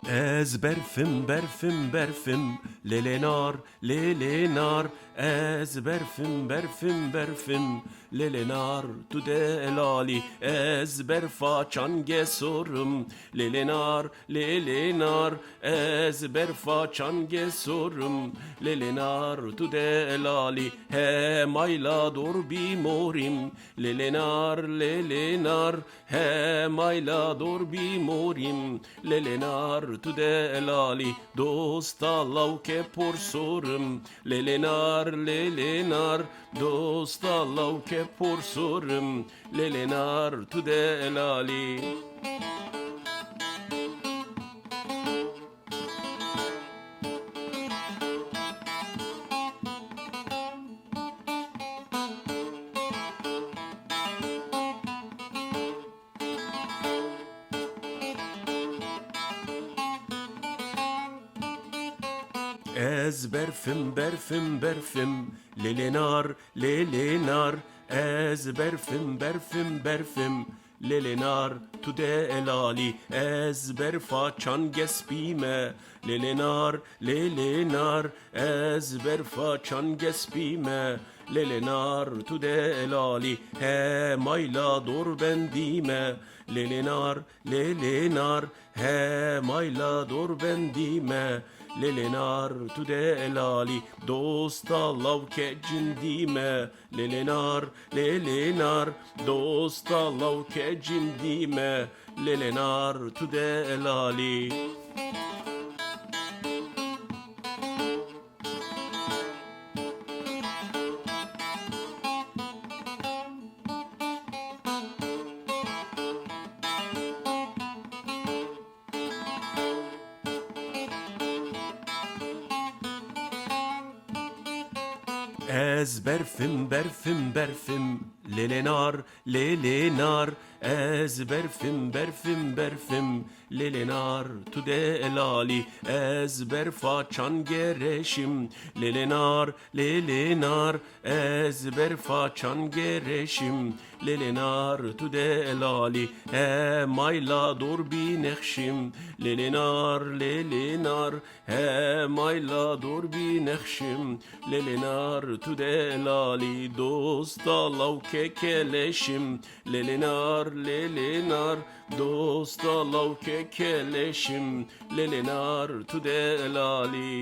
Ez berfim lelenar lelenar ez berfim lelenar tu delali ez berfaçan gesurum lelenar ez berfaçan gesurum lelenar tu delali he mayla dur bimorim lelenar he mayla dur bimorim lelenar tu delali dosta lauke porsurum lelenar dosta lauke porsurum lelenar tu delali. Ez berfim lelenar ez berfim lelenar tu delali ez berfaçan gespime lelenar ez berfaçan gespime lelenar tu delali he mayla dur bendime lelenar he mayla dur bendime lelenar tu delali dosta lavke cindime lelenar dosta lavke cindime lelenar tu delali. Ez berfim lelenar ez berfim lelenar tu delali ez berfaçan gereşim lelenar ez berfaçan gereşim lelenar tu delali he mayla dur binekşim lelenar he mayla dur binekşim lelenar tu delali dosta lavke keleşim lelenar dosta lavke keleşim lelenar tu delali.